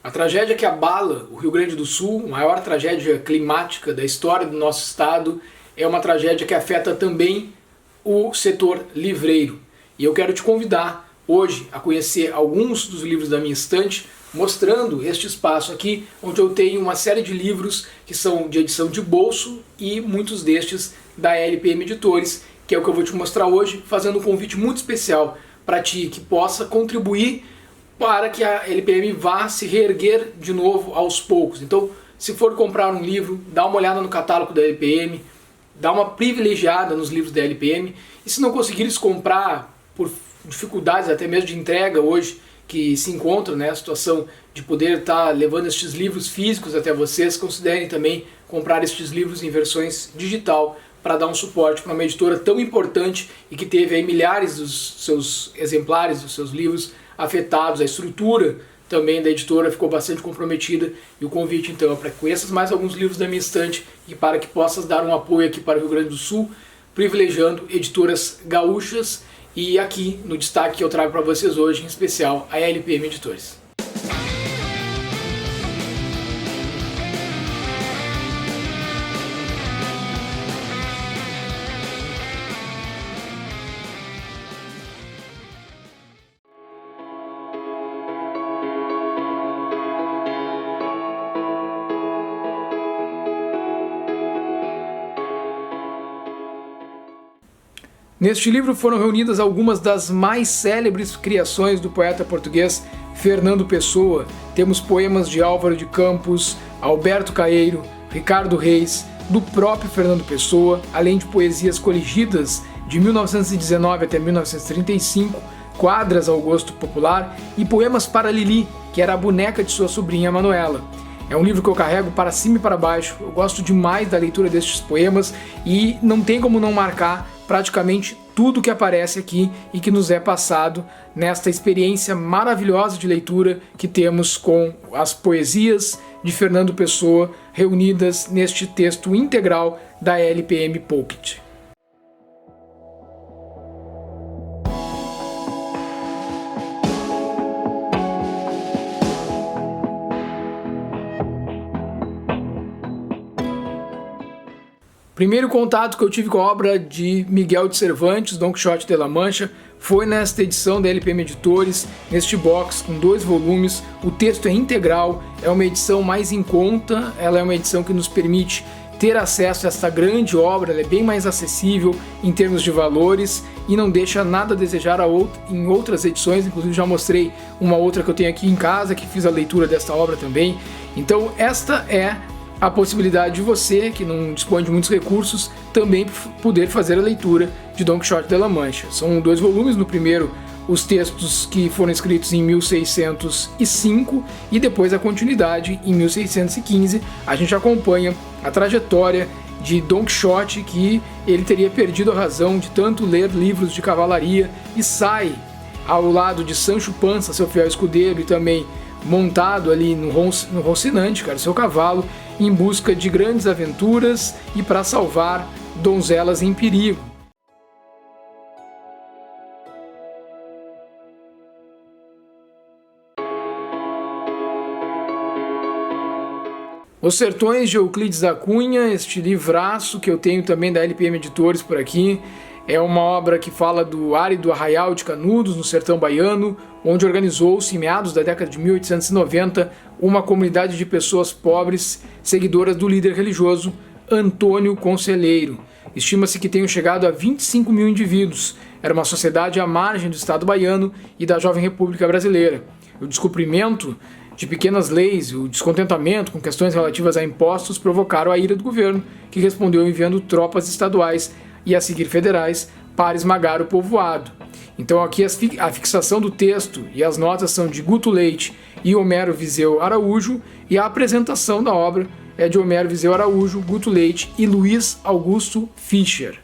A tragédia que abala o Rio Grande do Sul, a maior tragédia climática da história do nosso estado, é uma tragédia que afeta também o setor livreiro. E eu quero te convidar hoje a conhecer alguns dos livros da minha estante, mostrando este espaço aqui, onde eu tenho uma série de livros que são de edição de bolso e muitos destes da LPM Editores, que é o que eu vou te mostrar hoje, fazendo um convite muito especial para ti que possa contribuir para que a LPM vá se reerguer de novo aos poucos. Então, se for comprar um livro, dá uma olhada no catálogo da LPM, dá uma privilegiada nos livros da LPM, e se não conseguires comprar por dificuldades até mesmo de entrega hoje, que se encontram, né, a situação de poder estar levando estes livros físicos até vocês, considerem também comprar estes livros em versões digital para dar um suporte para uma editora tão importante e que teve aí milhares dos seus exemplares, dos seus livros afetados. A estrutura também da editora ficou bastante comprometida, e o convite então é para que conheças mais alguns livros da minha estante e para que possas dar um apoio aqui para o Rio Grande do Sul, privilegiando editoras gaúchas, e aqui no destaque que eu trago para vocês hoje, em especial, a LPM Editores. Neste livro foram reunidas algumas das mais célebres criações do poeta português Fernando Pessoa. Temos poemas de Álvaro de Campos, Alberto Caeiro, Ricardo Reis, do próprio Fernando Pessoa, além de poesias coligidas de 1919 até 1935, quadras ao gosto popular e poemas para Lili, que era a boneca de sua sobrinha Manuela. É um livro que eu carrego para cima e para baixo. Eu gosto demais da leitura destes poemas e não tem como não marcar praticamente tudo que aparece aqui e que nos é passado nesta experiência maravilhosa de leitura que temos com as poesias de Fernando Pessoa reunidas neste texto integral da LPM Pocket. Primeiro contato que eu tive com a obra de Miguel de Cervantes, Don Quixote de la Mancha, foi nesta edição da LPM Editores, neste box com 2 volumes. O texto é integral, é uma edição mais em conta, ela é uma edição que nos permite ter acesso a esta grande obra, ela é bem mais acessível em termos de valores e não deixa nada a desejar em outras edições. Inclusive já mostrei uma outra que eu tenho aqui em casa, que fiz a leitura desta obra também. Então esta é a possibilidade de você, que não dispõe de muitos recursos, também poder fazer a leitura de Don Quixote de la Mancha. São 2 volumes, no primeiro os textos que foram escritos em 1605 e depois a continuidade em 1615. A gente acompanha a trajetória de Don Quixote, que ele teria perdido a razão de tanto ler livros de cavalaria e sai ao lado de Sancho Panza, seu fiel escudeiro, e também montado ali no Rocinante, seu cavalo, em busca de grandes aventuras e para salvar donzelas em perigo. Os Sertões de Euclides da Cunha, este livraço que eu tenho também da LPM Editores por aqui, é uma obra que fala do árido arraial de Canudos, no sertão baiano, onde organizou-se, em meados da década de 1890, uma comunidade de pessoas pobres, seguidoras do líder religioso Antônio Conselheiro. Estima-se que tenham chegado a 25 mil indivíduos. Era uma sociedade à margem do Estado baiano e da jovem República Brasileira. O descumprimento de pequenas leis e o descontentamento com questões relativas a impostos provocaram a ira do governo, que respondeu enviando tropas estaduais e a seguir federais para esmagar o povoado. Então aqui a fixação do texto e as notas são de Guto Leite e Homero Viseu Araújo, e a apresentação da obra é de Homero Viseu Araújo, Guto Leite e Luiz Augusto Fischer.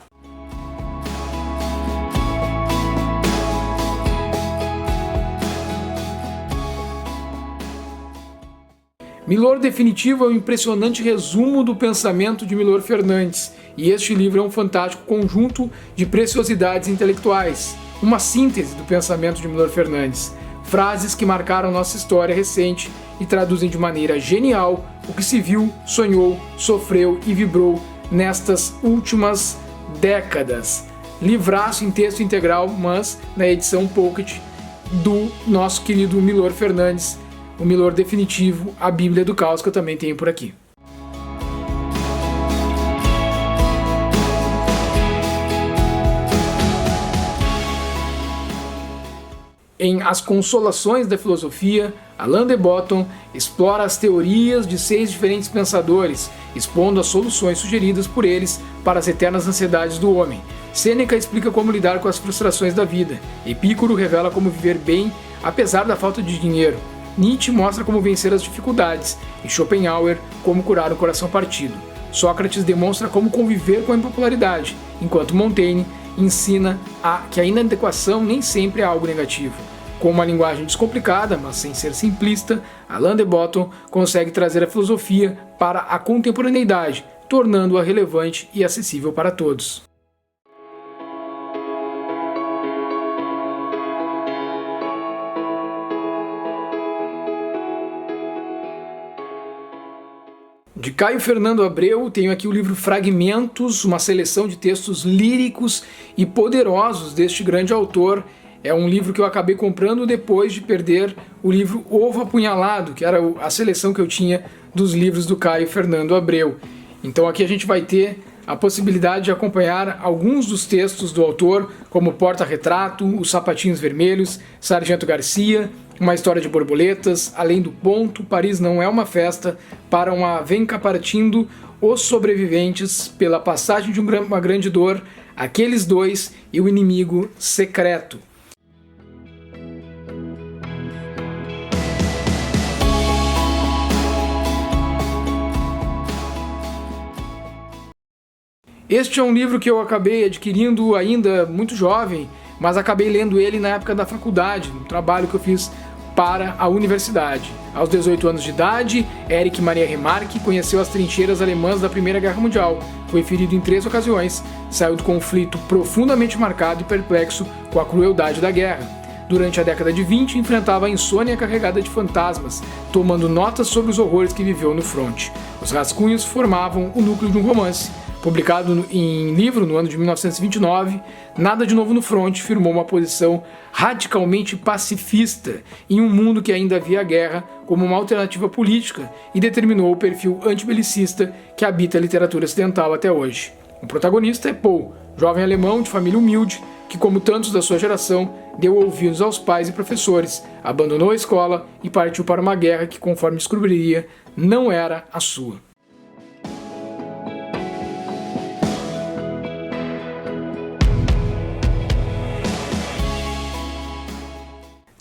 Milor Definitivo é um impressionante resumo do pensamento de Milor Fernandes, e este livro é um fantástico conjunto de preciosidades intelectuais, uma síntese do pensamento de Milor Fernandes. frases que marcaram nossa história recente e traduzem de maneira genial o que se viu, sonhou, sofreu e vibrou nestas últimas décadas. Livraço em texto integral, mas na edição Pocket do nosso querido Milor Fernandes, o Milor definitivo, a Bíblia do Caos, que eu também tenho por aqui. Em As Consolações da Filosofia, Alain de Botton explora as teorias de 6 diferentes pensadores, expondo as soluções sugeridas por eles para as eternas ansiedades do homem. Sêneca explica como lidar com as frustrações da vida. Epicuro revela como viver bem apesar da falta de dinheiro. Nietzsche mostra como vencer as dificuldades e Schopenhauer como curar o coração partido. Sócrates demonstra como conviver com a impopularidade, enquanto Montaigne ensina que a inadequação nem sempre é algo negativo. Com uma linguagem descomplicada, mas sem ser simplista, Alain de Botton consegue trazer a filosofia para a contemporaneidade, tornando-a relevante e acessível para todos. De Caio Fernando Abreu, tenho aqui o livro Fragmentos, uma seleção de textos líricos e poderosos deste grande autor. É um livro que eu acabei comprando depois de perder o livro Ovo Apunhalado, que era a seleção que eu tinha dos livros do Caio Fernando Abreu. Então aqui a gente vai ter a possibilidade de acompanhar alguns dos textos do autor, como Porta-Retrato, Os Sapatinhos Vermelhos, Sargento Garcia, Uma História de Borboletas, Além do Ponto, Paris Não É Uma Festa, Para uma Venca Partindo, Os Sobreviventes, Pela Passagem de uma Grande Dor, Aqueles Dois e O Inimigo Secreto. Este é um livro que eu acabei adquirindo ainda muito jovem, mas acabei lendo ele na época da faculdade, no trabalho que eu fiz para a universidade. Aos 18 anos de idade, Erich Maria Remarque conheceu as trincheiras alemãs da Primeira Guerra Mundial. Foi ferido em 3 ocasiões, saiu do conflito profundamente marcado e perplexo com a crueldade da guerra. Durante a década de 20, enfrentava a insônia carregada de fantasmas, tomando notas sobre os horrores que viveu no fronte. Os rascunhos formavam o núcleo de um romance. Publicado em livro no ano de 1929, Nada de Novo no Fronte firmou uma posição radicalmente pacifista em um mundo que ainda via a guerra como uma alternativa política e determinou o perfil antibelicista que habita a literatura ocidental até hoje. O protagonista é Paul, jovem alemão de família humilde que, como tantos da sua geração, deu ouvidos aos pais e professores, abandonou a escola e partiu para uma guerra que, conforme descobriria, não era a sua.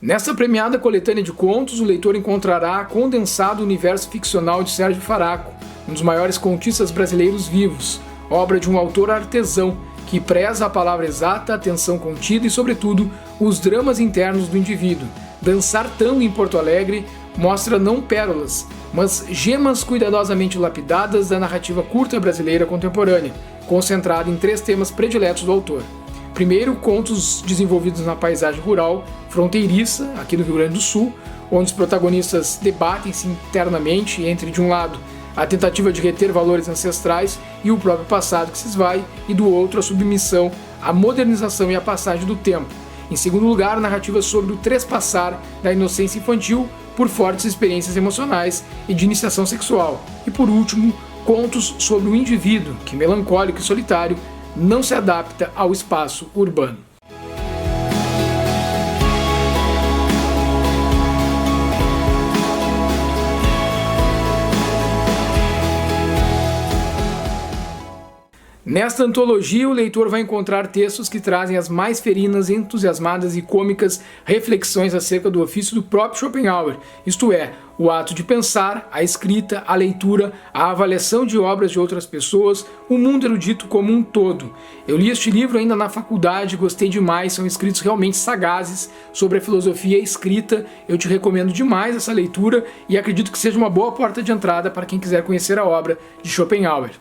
Nessa premiada coletânea de contos, o leitor encontrará condensado o universo ficcional de Sérgio Faraco, um dos maiores contistas brasileiros vivos, obra de um autor artesão que preza a palavra exata, a atenção contida e, sobretudo, os dramas internos do indivíduo. Dançar Tango em Porto Alegre mostra não pérolas, mas gemas cuidadosamente lapidadas da narrativa curta brasileira contemporânea, concentrada em 3 temas prediletos do autor. Primeiro, contos desenvolvidos na paisagem rural fronteiriça, aqui no Rio Grande do Sul, onde os protagonistas debatem-se internamente entre, de um lado, a tentativa de reter valores ancestrais e o próprio passado que se esvai, e do outro, a submissão, a modernização e a passagem do tempo. Em segundo lugar, narrativas sobre o trespassar da inocência infantil por fortes experiências emocionais e de iniciação sexual. E por último, contos sobre o indivíduo, que, melancólico e solitário, não se adapta ao espaço urbano. Nesta antologia, o leitor vai encontrar textos que trazem as mais ferinas, entusiasmadas e cômicas reflexões acerca do ofício do próprio Schopenhauer, isto é, o ato de pensar, a escrita, a leitura, a avaliação de obras de outras pessoas, o mundo erudito como um todo. Eu li este livro ainda na faculdade, gostei demais, são escritos realmente sagazes sobre a filosofia escrita. Eu te recomendo demais essa leitura e acredito que seja uma boa porta de entrada para quem quiser conhecer a obra de Schopenhauer.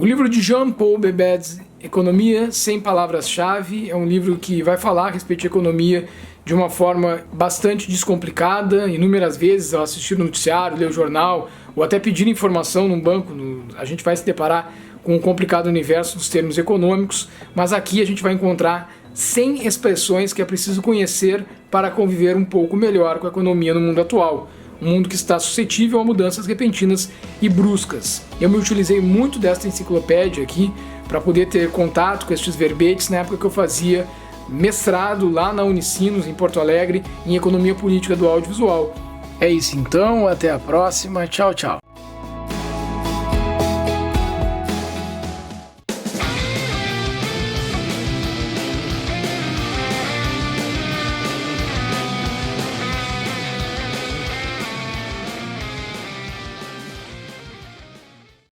O livro de Jean-Paul Bebed's Economia Sem Palavras-Chave é um livro que vai falar a respeito de economia de uma forma bastante descomplicada. Inúmeras vezes, ao assistir o noticiário, ler o jornal ou até pedir informação num banco, a gente vai se deparar com um complicado universo dos termos econômicos, mas aqui a gente vai encontrar 100 expressões que é preciso conhecer para conviver um pouco melhor com a economia no mundo atual. Um mundo que está suscetível a mudanças repentinas e bruscas. Eu me utilizei muito desta enciclopédia aqui para poder ter contato com estes verbetes na época que eu fazia mestrado lá na Unicinos, em Porto Alegre, em Economia Política do Audiovisual. É isso então, até a próxima, tchau, tchau.